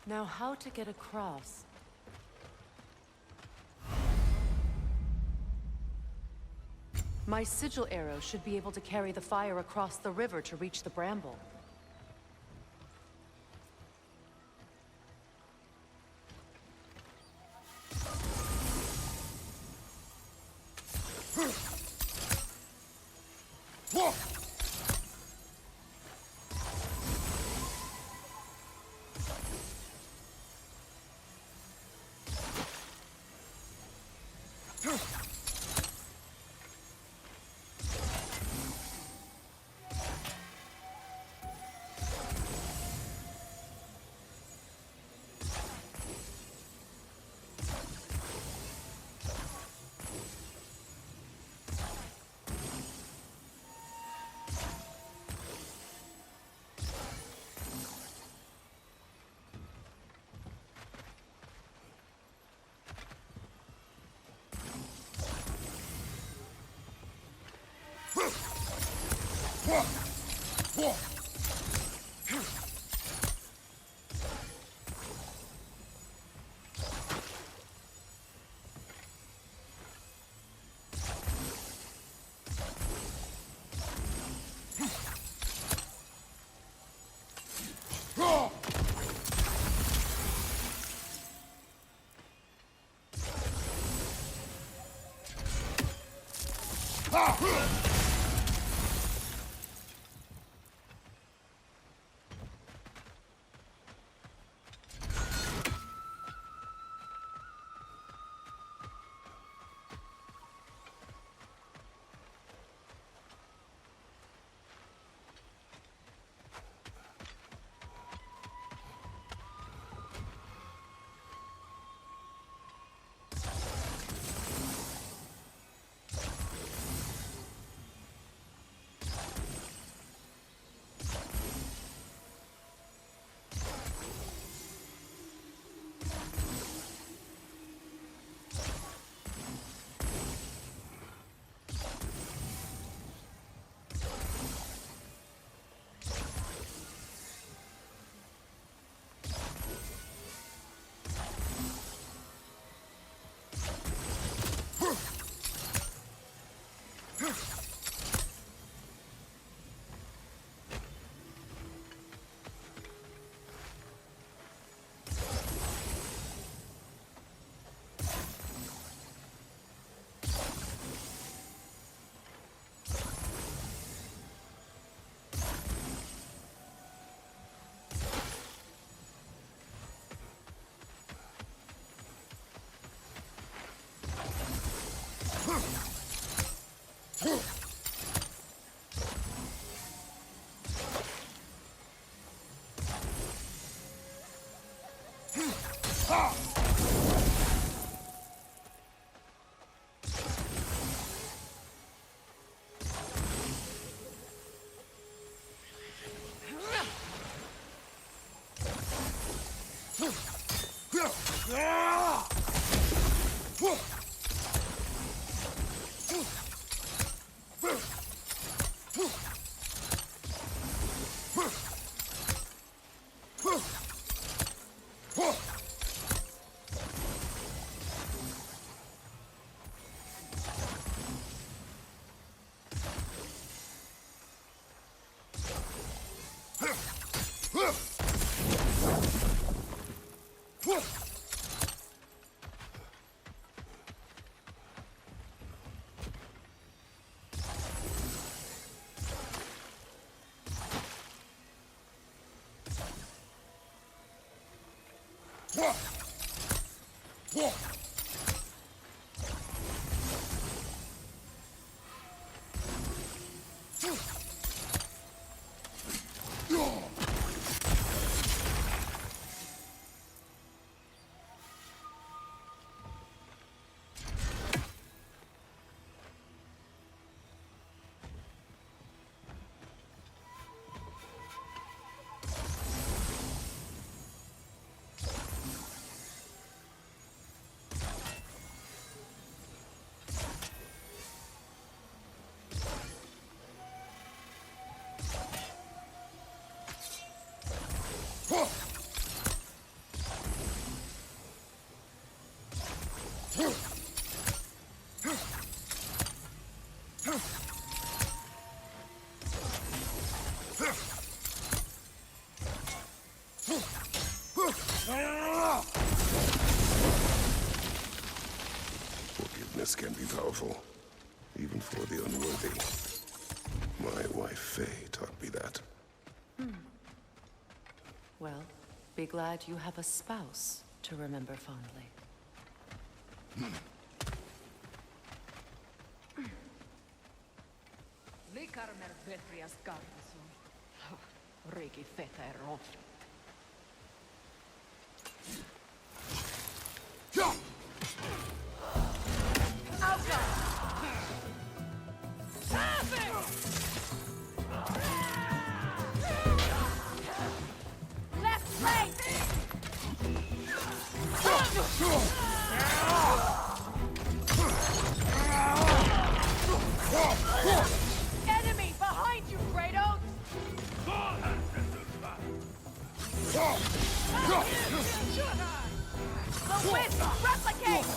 Now how to get across? My sigil arrow should be able to carry the fire across the river to reach the bramble. Forgiveness can be powerful, even for the unworthy. My wife Faye taught me that. Well, be glad you have a spouse to remember fondly. Likarmer Vetrias Gardason. Riki Fetero. Enemy behind you, Kratos! The Wisp, replicate!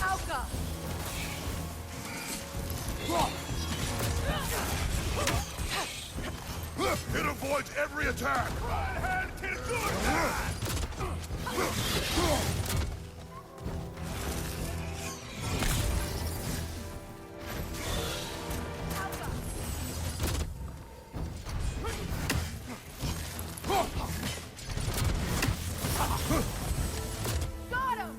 Alka! It avoids every attack! Got him!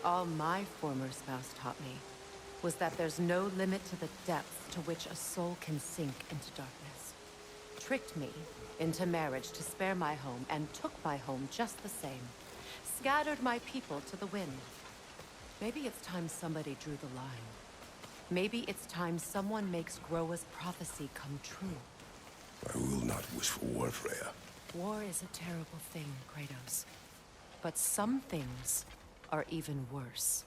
All my former spouse taught me was that there's no limit to the depth to which a soul can sink into darkness. Tricked me into marriage to spare my home and took my home just the same. Scattered my people to the wind. Maybe it's time somebody drew the line. Maybe it's time someone makes Groa's prophecy come true. I will not wish for war, Freya. War is a terrible thing, Kratos. But some things are even worse.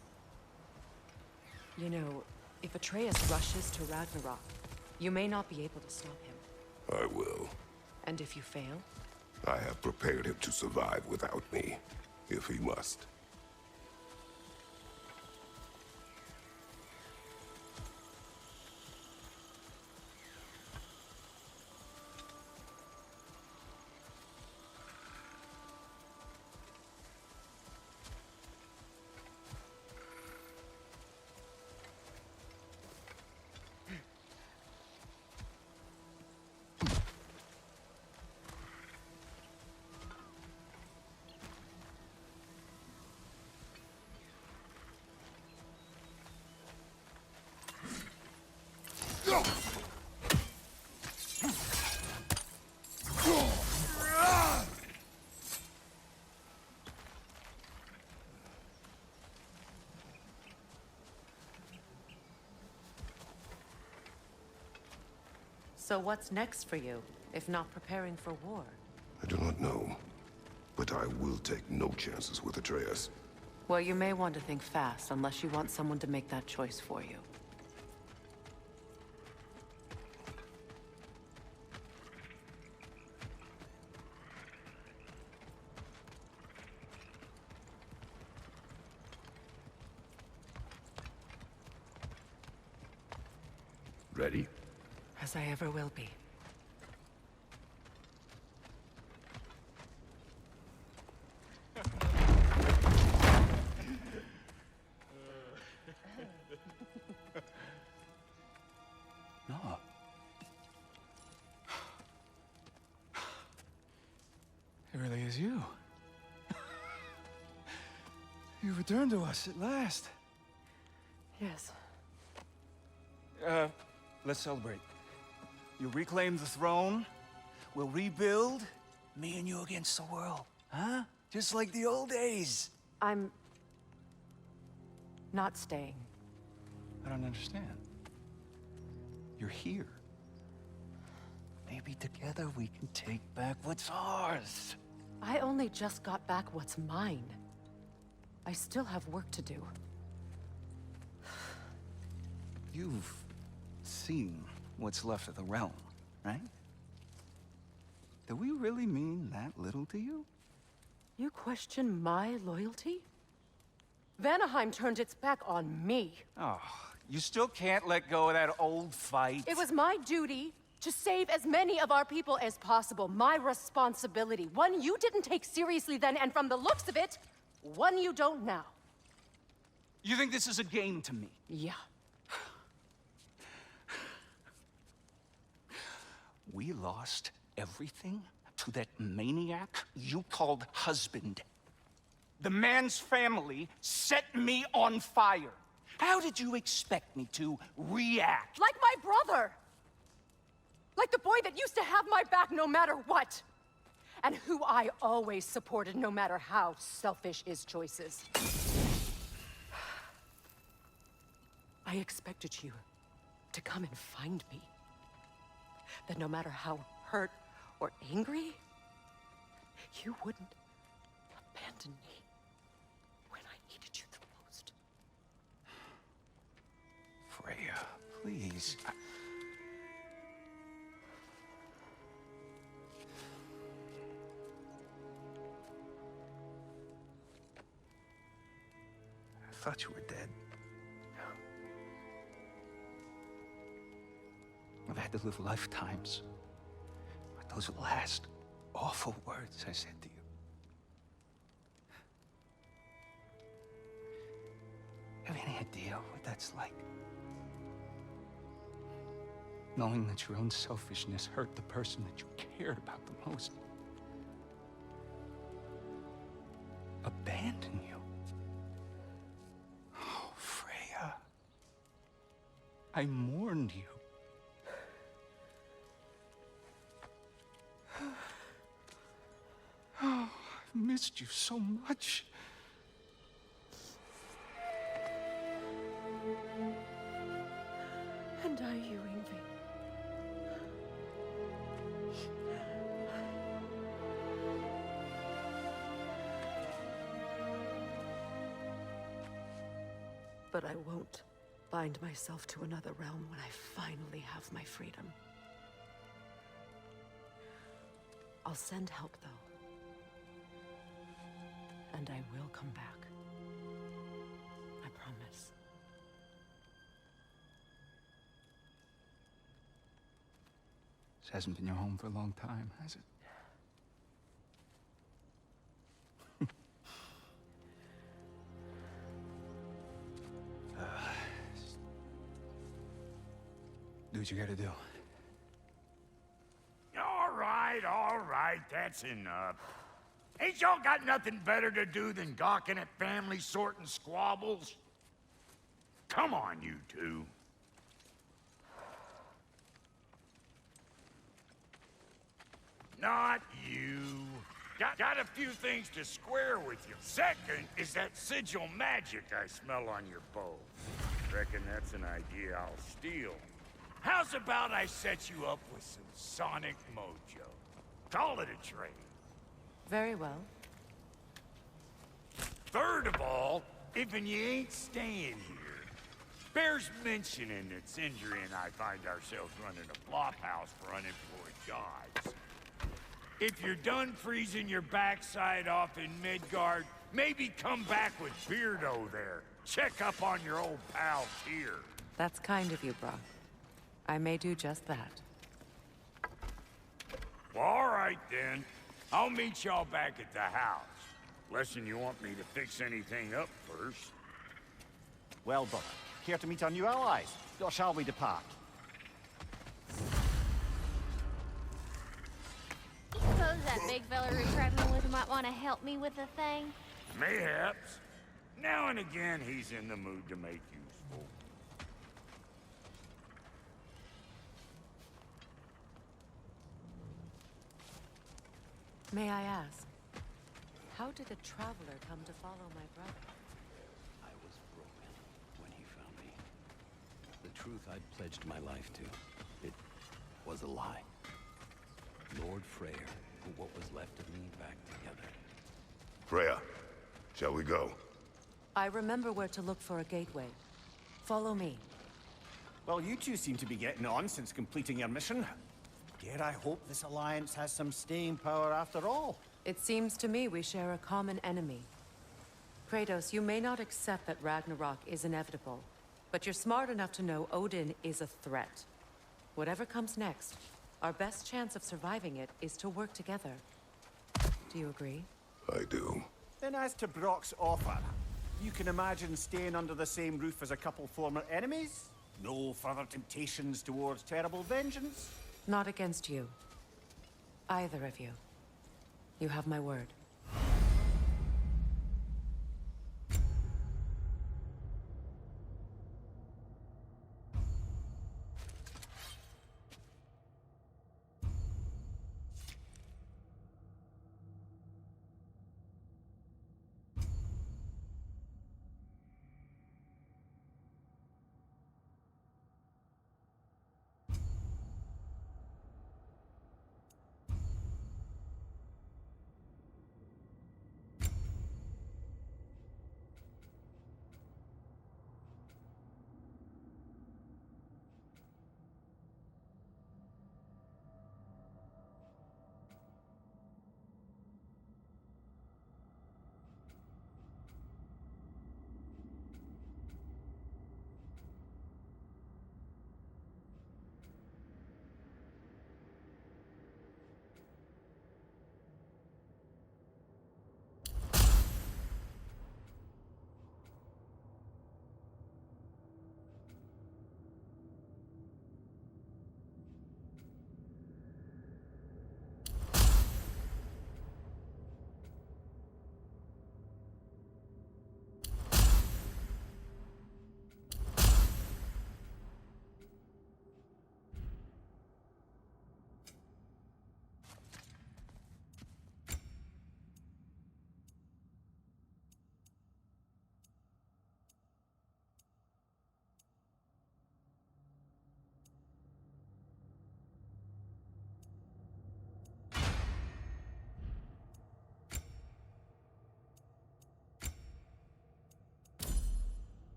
You know, if Atreus rushes to Ragnarok, you may not be able to stop him. I will. And if you fail? I have prepared him to survive without me, if he must. So what's next for you, if not preparing for war? I do not know, but I will take no chances with Atreus. Well, you may want to think fast, unless you want someone to make that choice for you. Ready? As I ever will be. really is you. You returned to us at last. Yes. Let's celebrate. You reclaim the throne, we'll rebuild, me and you against the world, huh? Just like the old days. I'm not staying. I don't understand. You're here. Maybe together we can take back what's ours. I only just got back what's mine. I still have work to do. You've seen what's left of the realm, right? Do we really mean that little to you? You question my loyalty? Vanaheim turned its back on me. Oh, you still can't let go of that old fight. It was my duty to save as many of our people as possible. My responsibility. One you didn't take seriously then, and from the looks of it, one you don't now. You think this is a game to me? Yeah. We lost everything to that maniac you called husband. The man's family set me on fire. How did you expect me to react? Like my brother! Like the boy that used to have my back no matter what! And who I always supported no matter how selfish his choices. I expected you to come and find me. That no matter how hurt or angry, you wouldn't abandon me when I needed you the most. Freya, please. I thought you were dead. I've had to live lifetimes. But those last awful words I said to you. Have any idea what that's like? Knowing that your own selfishness hurt the person that you cared about the most. Abandon you. Oh, Freya. I mourned you. Oh, I've missed you so much. And I you, Yngvi. But I won't bind myself to another realm when I finally have my freedom. I'll send help, though. And I will come back. I promise. This hasn't been your home for a long time, has it? Do what you gotta do. All right, that's enough. Ain't y'all got nothing better to do than gawking at family sorting squabbles? Come on, you two. Not you. Got a few things to square with you. Second is that sigil magic I smell on your bow. Reckon that's an idea I'll steal. How's about I set you up with some sonic mojo? Call it a trade. Very well. Third of all, if you ain't staying here, bears mentioning that Sindri and I find ourselves running a flop house for unemployed gods. If you're done freezing your backside off in Midgard, maybe come back with Beardo there. Check up on your old pal here. That's kind of you, Brock. I may do just that. Well, all right then. I'll meet y'all back at the house. Lesson you want me to fix anything up first. Well, brother, care to meet our new allies? Or shall we depart? The suppose that big fella you're traveling with might want to help me with a thing? Mayhaps. Now and again, he's in the mood to make useful. May I ask, how did a traveler come to follow my brother? I was broken when he found me. The truth I'd pledged my life to, it was a lie. Lord Freyr put what was left of me back together. Freya, shall we go? I remember where to look for a gateway. Follow me. Well, you two seem to be getting on since completing your mission. Dare I hope this alliance has some staying power after all? It seems to me we share a common enemy. Kratos, you may not accept that Ragnarok is inevitable, but you're smart enough to know Odin is a threat. Whatever comes next, our best chance of surviving it is to work together. Do you agree? I do. Then as to Brock's offer, you can imagine staying under the same roof as a couple former enemies? No further temptations towards terrible vengeance? Not against you. Either of you. You have my word.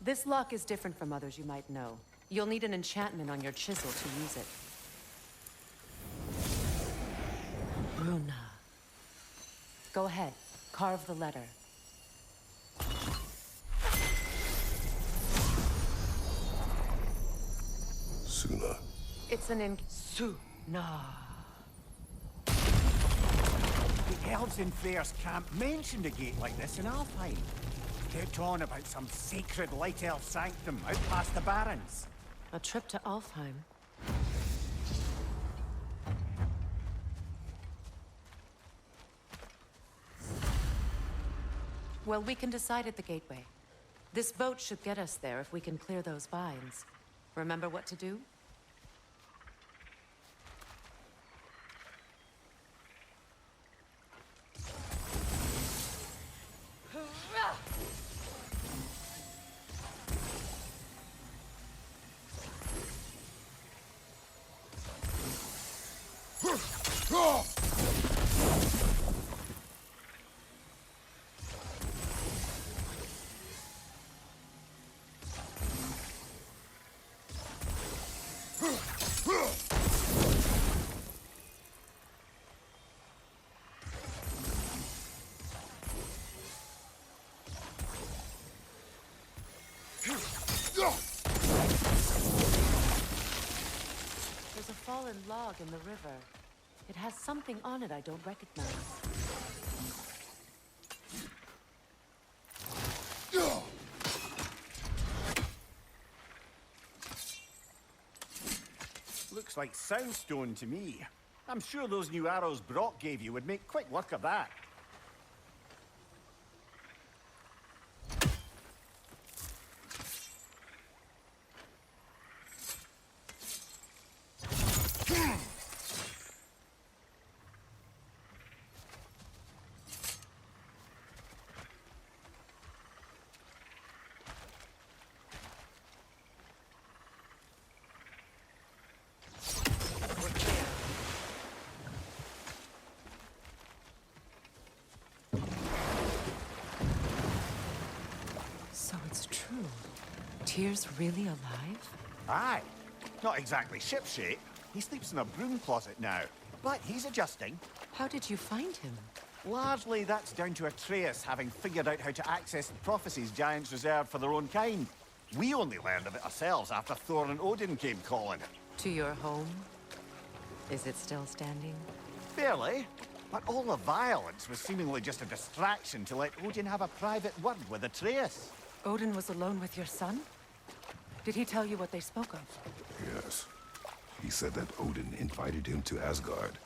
This lock is different from others you might know. You'll need an enchantment on your chisel to use it. Bruna. Go ahead, carve the letter. Suna. It's an in... Suna. The elves in Freyr's camp mentioned a gate like this in Alfheim. Kept on about some sacred light elf sanctum out past the barrens. A trip to Alfheim. Well, we can decide at the gateway. This boat should get us there if we can clear those vines. Remember what to do? log in the river. It has something on it I don't recognize. Looks like soundstone to me. I'm sure those new arrows Brock gave you would make quick work of that. So it's true. Tyr's really alive? Aye. Not exactly shipshape. He sleeps in a broom closet now. But he's adjusting. How did you find him? Largely, that's down to Atreus having figured out how to access the prophecies giants reserved for their own kind. We only learned of it ourselves after Thor and Odin came calling. To your home? Is it still standing? Fairly. But all the violence was seemingly just a distraction to let Odin have a private word with Atreus. Odin was alone with your son? Did he tell you what they spoke of? Yes. He said that Odin invited him to Asgard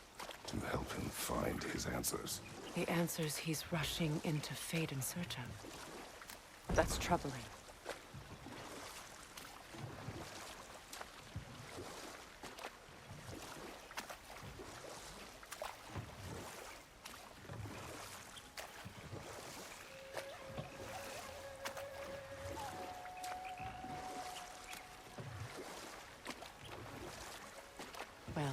to help him find his answers. The answers he's rushing into fate in search of. That's troubling. Well,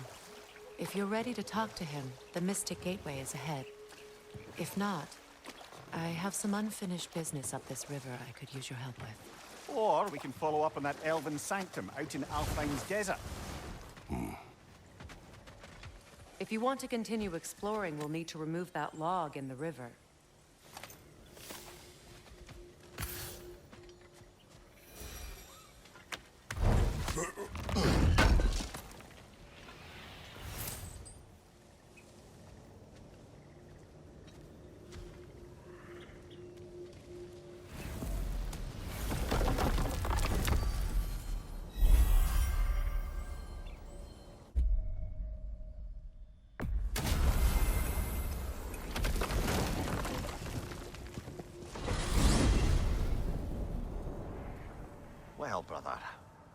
if you're ready to talk to him, the Mystic Gateway is ahead. If not, I have some unfinished business up this river I could use your help with. Or we can follow up on that elven sanctum out in Alfine's desert. If you want to continue exploring, we'll need to remove that log in the river. Well, brother,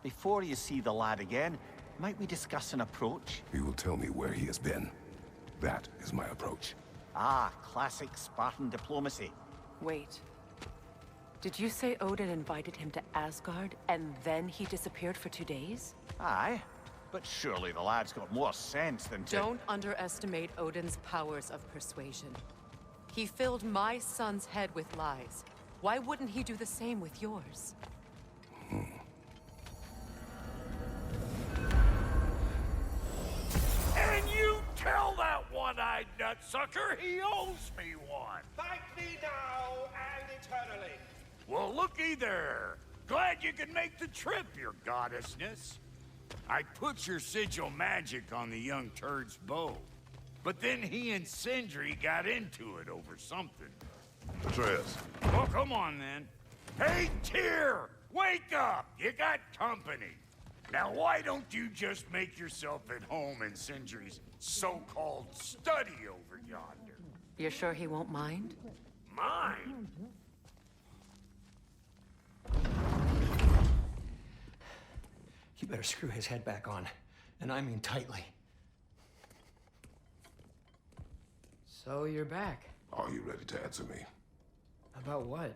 before you see the lad again, might we discuss an approach? He will tell me where he has been. That is my approach. Ah, classic Spartan diplomacy. Wait. Did you say Odin invited him to Asgard, and then he disappeared for 2 days? Aye, but surely the lad's got more sense than to... Don't underestimate Odin's powers of persuasion. He filled my son's head with lies. Why wouldn't he do the same with yours? And you tell that one-eyed nutsucker he owes me one. Thank thee now and eternally. Well, looky there. Glad you could make the trip, your goddessness. I put your sigil magic on the young turd's bow. But then he and Sindri got into it over something. Atreus. Well, come on then. Hey, Tyr! Wake up! You got company. Now, why don't you just make yourself at home in Sindri's so-called study over yonder? You're sure he won't mind? Mine? You better screw his head back on, and I mean tightly. So you're back. Are you ready to answer me? About what?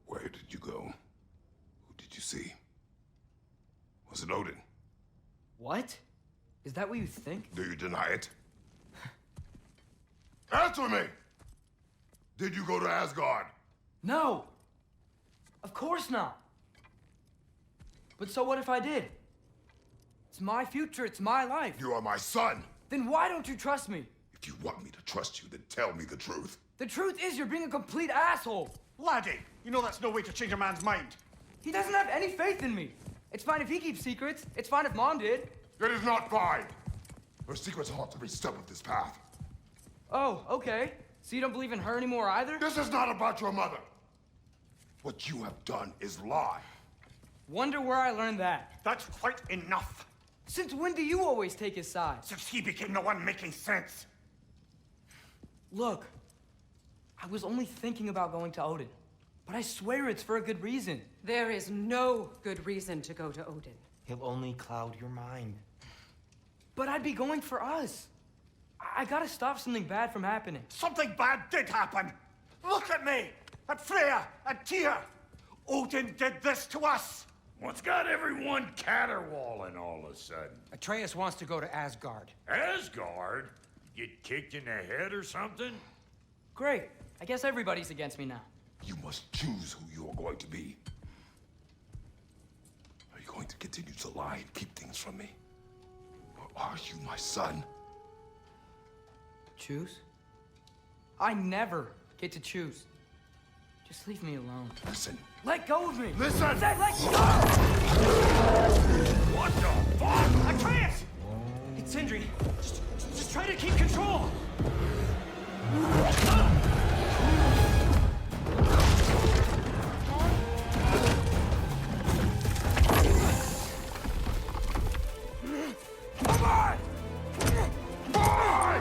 Where did you go? Who did you see? Was it Odin? What? Is that what you think? Do you deny it? Answer me! Did you go to Asgard? No! Of course not! But so what if I did? It's my future, it's my life. You are my son! Then why don't you trust me? If you want me to trust you, then tell me the truth. The truth is you're being a complete asshole! Laddie, you know that's no way to change a man's mind. He doesn't have any faith in me. It's fine if he keeps secrets. It's fine if Mom did. It is not fine! Her secrets haunt every step of this path. Oh, okay. So you don't believe in her anymore either? This is not about your mother. What you have done is lie. Wonder where I learned that. That's quite enough. Since when do you always take his side? Since he became the one making sense. Look, I was only thinking about going to Odin. But I swear it's for a good reason. There is no good reason to go to Odin. He'll only cloud your mind. But I'd be going for us. I gotta stop something bad from happening. Something bad did happen. Look at me, at Freya, at Tyr. Odin did this to us. What's got everyone caterwauling all of a sudden? Atreus wants to go to Asgard. Asgard? Get kicked in the head or something? Great. I guess everybody's against me now. You must choose who you are going to be. Are you going to continue to lie and keep things from me? Or are you my son? Choose? I never get to choose. Just leave me alone. Listen. Let go of me! Listen! Say, let go! What the fuck? Atreus! It's Sindri. Just try to keep control! Come on! Boy!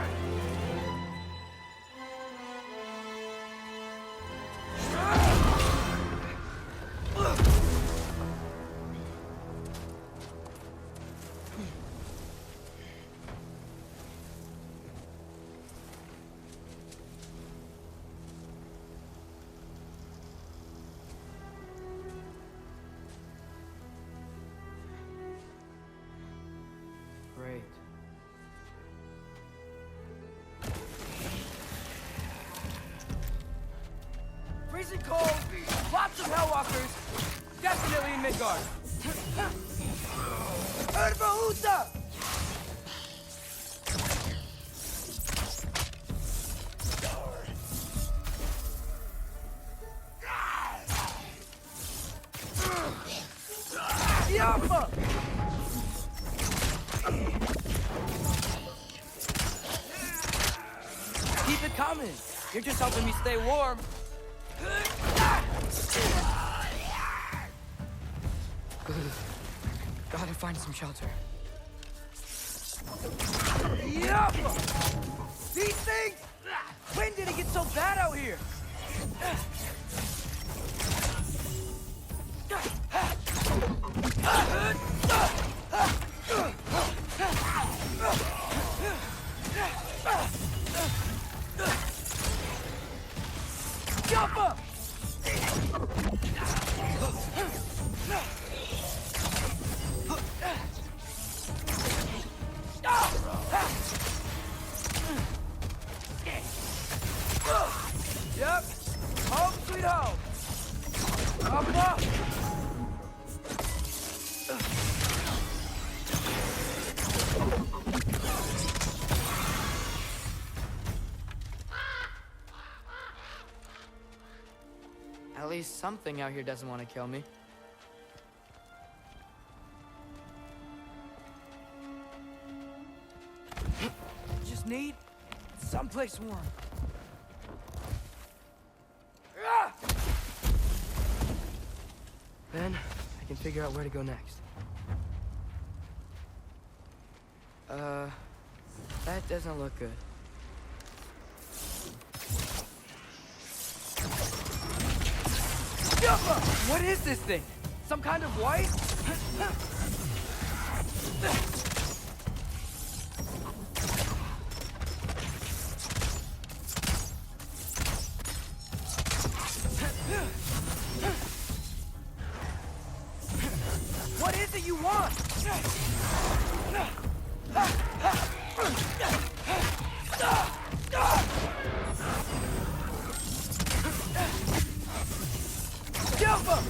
Great. Freezing cold, lots of Hellwalkers, definitely in Midgard. Urbahuta! Yappa! Keep it coming. You're just helping me stay warm. Gotta find some shelter. Yup! These things! When did it get so bad out here? Jump up! Yep, home sweet home. Up, up. At least something out here doesn't want to kill me. Just need someplace warm. Then I can figure out where to go next. That doesn't look good. What is this thing? Some kind of white? What is it you want? Jump him!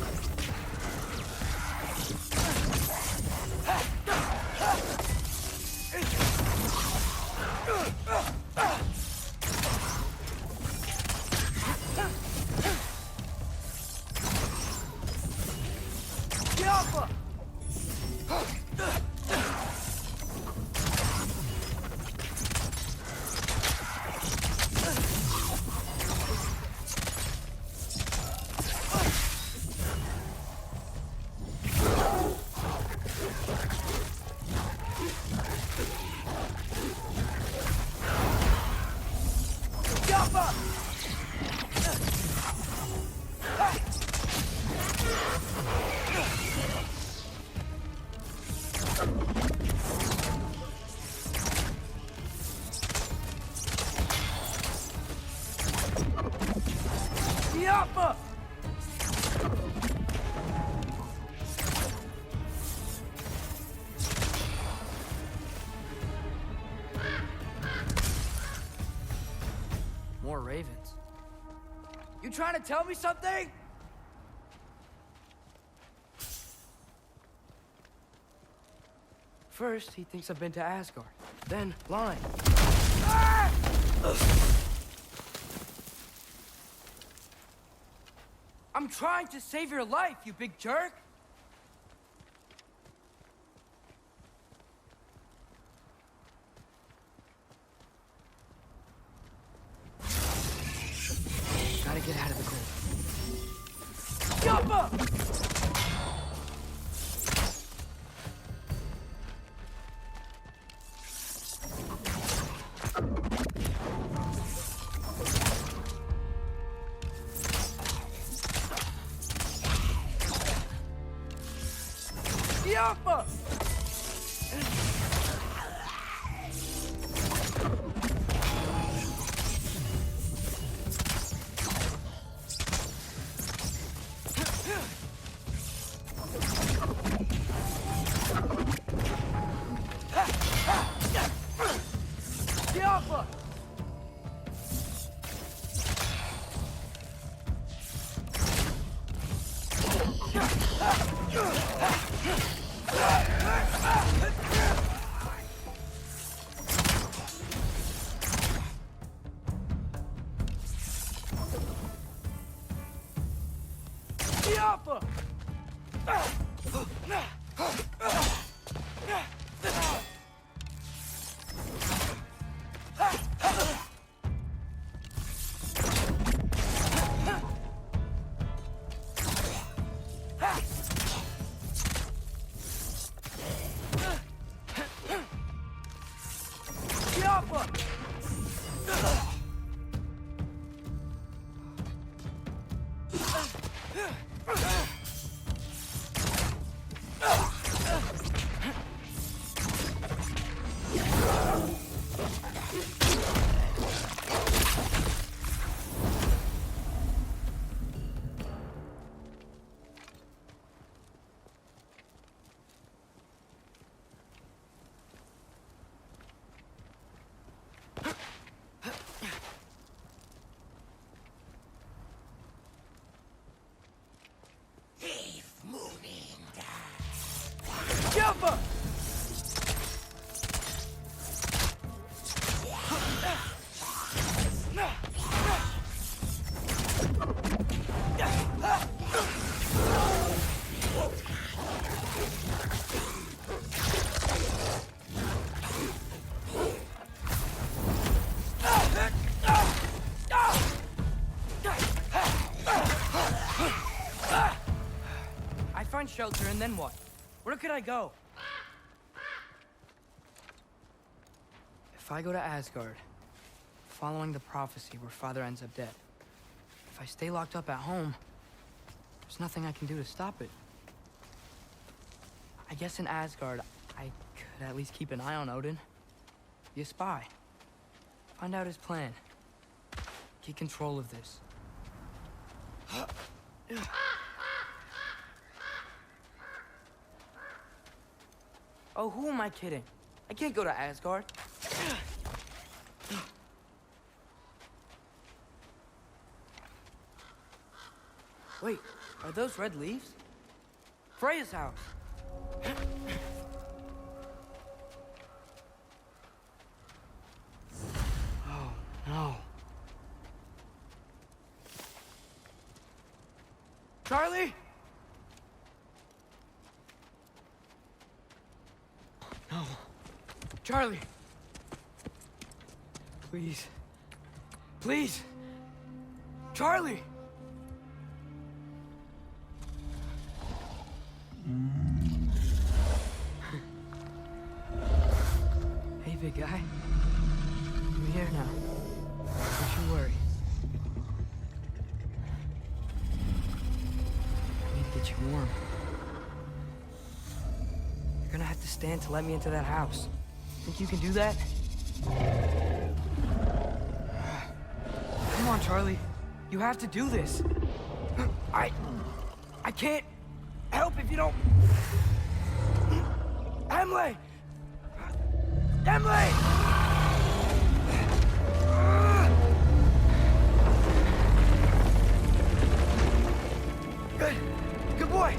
Jump him! Yappa! Yappa! More ravens. You trying to tell me something? First, he thinks I've been to Asgard. Then, lying. Ah! I'm trying to save your life, you big jerk! Gotta get out of the cold. Yappa! Yappa! Yappa! Yappa! Yappa! Yappa! I find shelter and then what? Where could I go? If I go to Asgard, following the prophecy where Father ends up dead, if I stay locked up at home, there's nothing I can do to stop it. I guess in Asgard, I could at least keep an eye on Odin. Be a spy. Find out his plan. Get control of this. Oh, who am I kidding? I can't go to Asgard. Wait, are those red leaves? Freya's house. Oh, no. Charlie? No. Charlie! Please. Please! Charlie! Hey, big guy. I'm here now. Don't you worry. too warm. You're gonna have to stand to let me into that house. Think you can do that? Come on, Charlie. You have to do this. I can't help if you don't... Emily! Emily! Good. Good boy.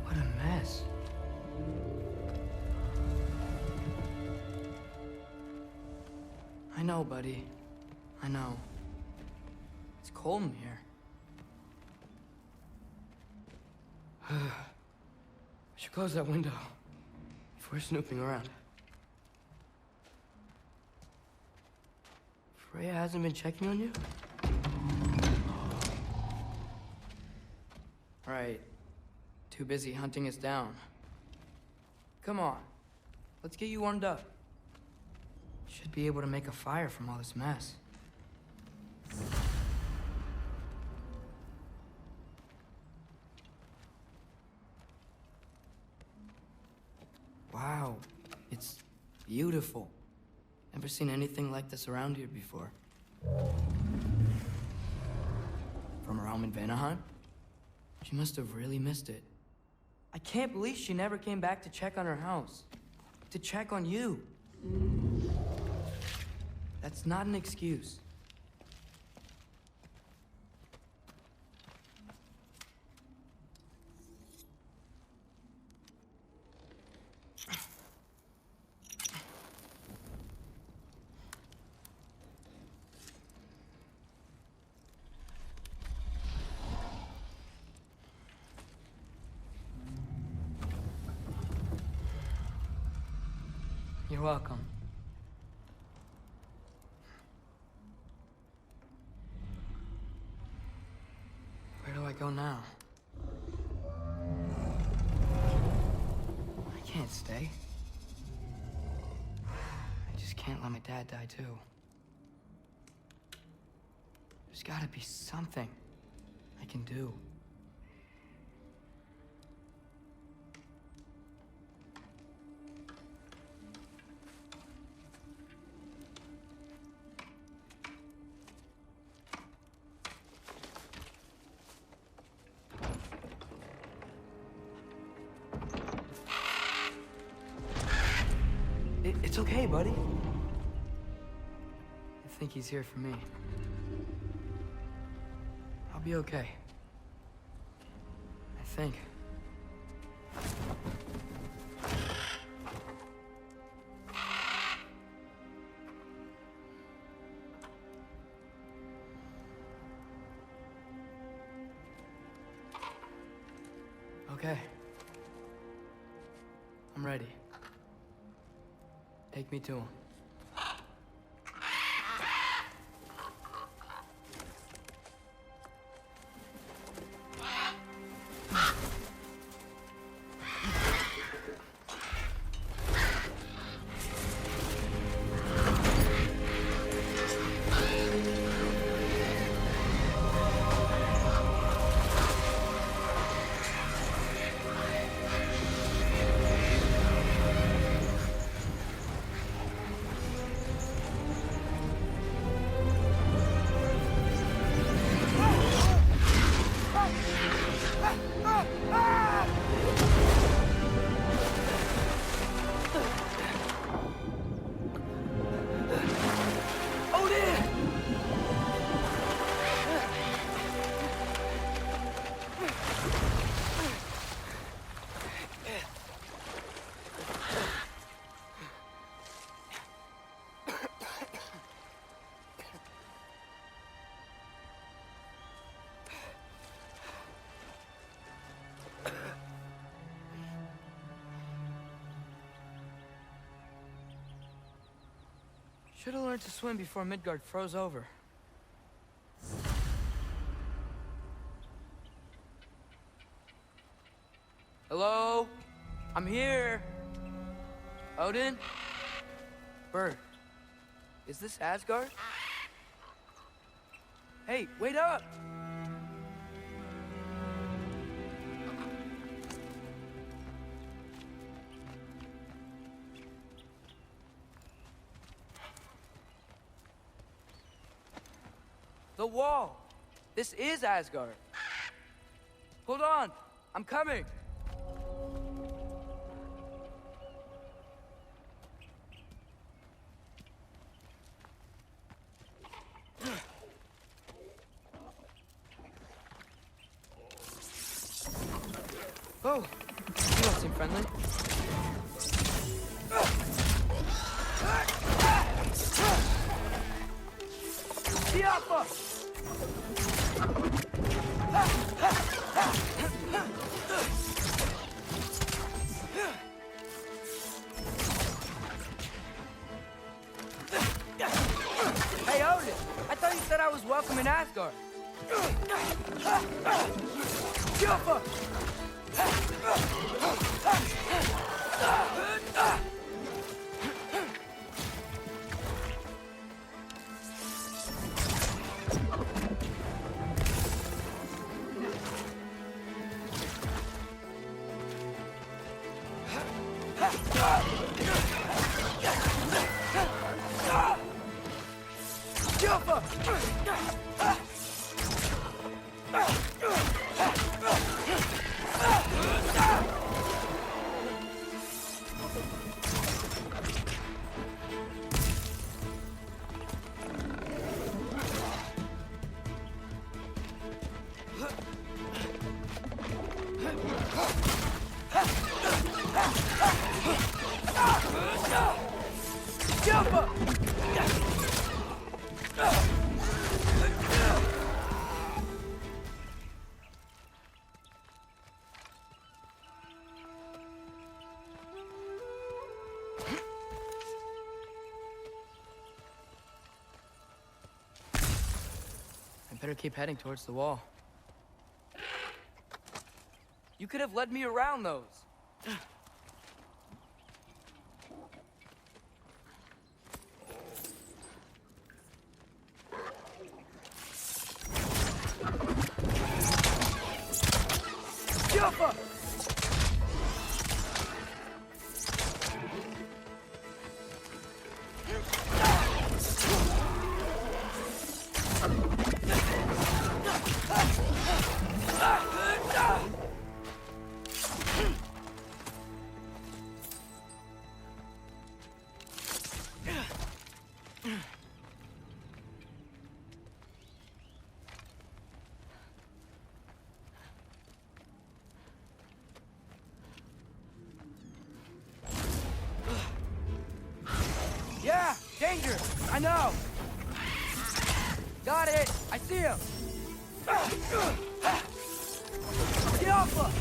What a mess. I know, buddy. I know. It's cold in here. I should close that window if we're snooping around. Freya hasn't been checking on you? Right. Too busy hunting us down. Come on. Let's get you warmed up. Should be able to make a fire from all this mess. Wow. It's beautiful. Never seen anything like this around here before. From her home in Vanaheim? She must have really missed it. I can't believe she never came back to check on her house. To check on you. That's not an excuse. You're welcome. Where do I go now? I can't stay. I just can't let my dad die too. There's gotta be something I can do. It's okay, buddy. I think he's here for me. I'll be okay. I think. Okay. I'm ready. Take me to him. Should have learned to swim before Midgard froze over. Hello? I'm here. Odin? Bird. Is this Asgard? Hey, wait up! The wall! This is Asgard. Hold on! I'm coming! Oh, you don't seem friendly. Tiapa! Hey, Odin! I thought you said I was welcome in Asgard. Tiapa! Better keep heading towards the wall. You could have led me around those. Jump! Yeah, danger! I know! Got it! I see him! Get off!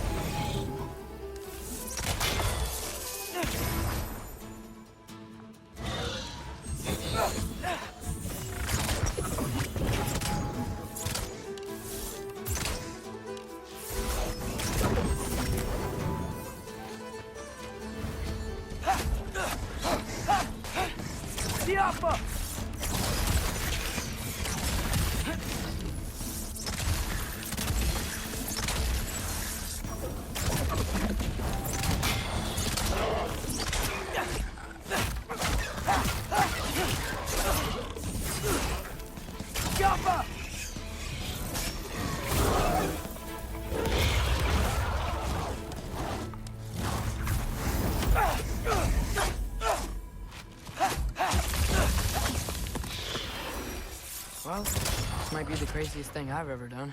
Well, this might be the craziest thing I've ever done.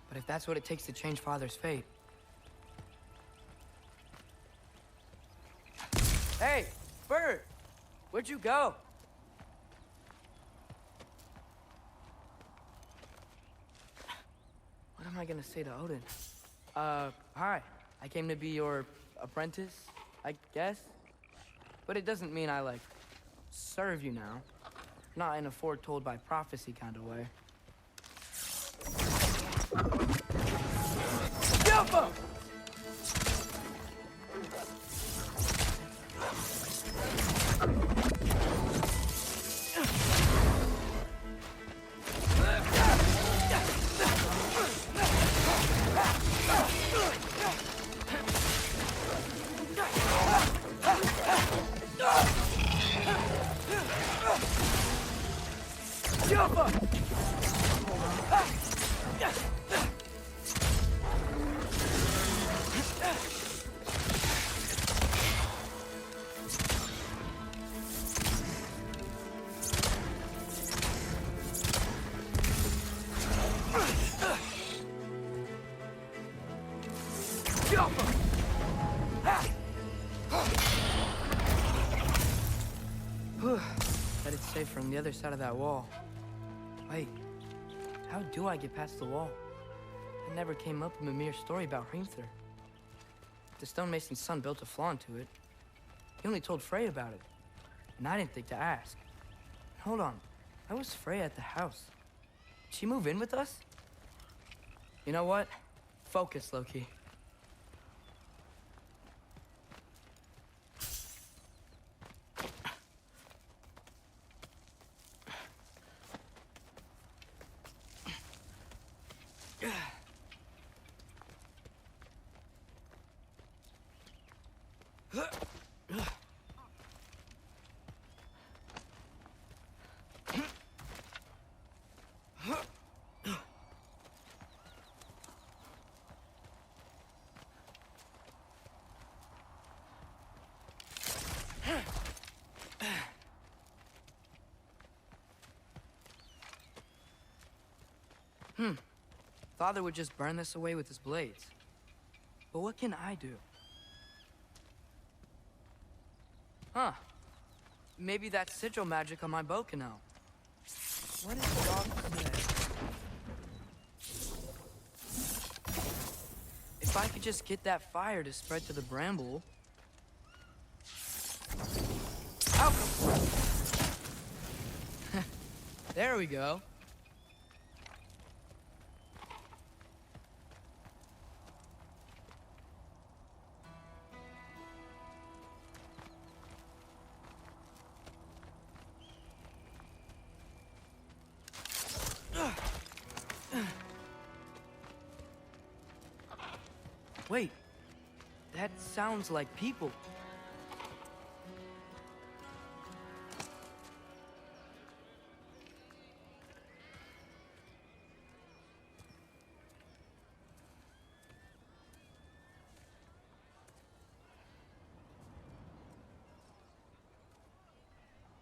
But if that's what it takes to change Father's fate... Hey, Bird! Where'd you go? What am I gonna say to Odin? Hi. I came to be your apprentice, I guess? But it doesn't mean I, like, serve you now. Not in a foretold by prophecy kind of way. Jump! Bet it's safe from the other side of that wall. Wait, how do I get past the wall? It never came up in Mimir's story about Hrimthur. The stonemason's son built a flaw into it. He only told Frey about it, and I didn't think to ask. Hold on, how was Frey at the house? Did she move in with us? You know what? Focus, Loki. Father would just burn this away with his blades. But what can I do? Huh. Maybe that sigil magic on my bow can help. What is the dog say? If I could just get that fire to spread to the bramble... Ow! There we go. Wait, that sounds like people.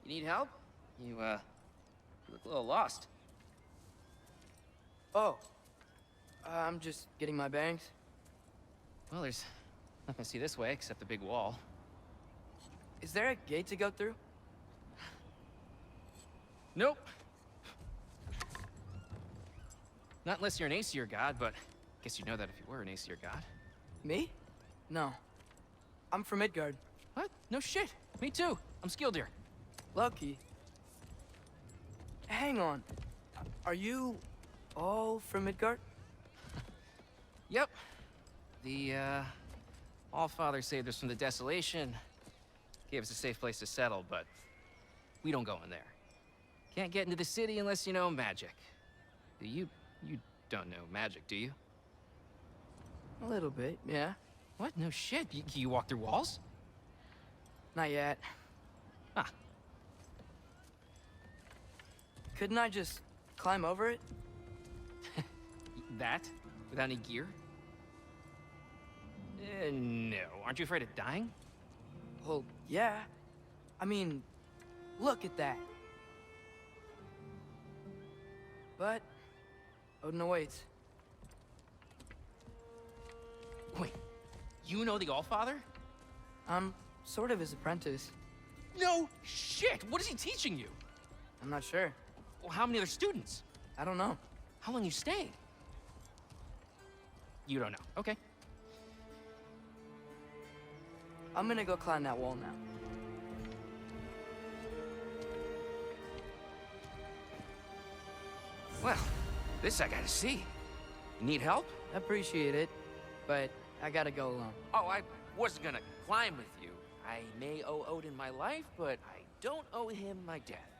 You need help? You look a little lost. Oh, I'm just getting my bearings. Well, there's nothing to see this way except the big wall. Is there a gate to go through? Nope. Not unless you're an Aesir god, but I guess you'd know that if you were an Aesir god. Me? No. I'm from Midgard. What? No shit. Me too. I'm Skildir. Lucky. Hang on. Are you all from Midgard? Yep. The, All-Father saved us from the desolation. Gave us a safe place to settle, but we don't go in there. Can't get into the city unless you know magic. You don't know magic, do you? A little bit, yeah. What? No shit. You walk through walls? Not yet. Ah. Couldn't I just climb over it? That? Without any gear? No. Aren't you afraid of dying? Well, yeah. I mean, look at that. But Odin awaits. Wait, you know the Allfather? I'm sort of his apprentice. No shit! What is he teaching you? I'm not sure. Well, how many other students? I don't know. How long you staying? You don't know. Okay. I'm gonna go climb that wall now. Well, this I gotta see. You need help? Appreciate it, but I gotta go alone. Oh, I wasn't gonna climb with you. I may owe Odin my life, but I don't owe him my death.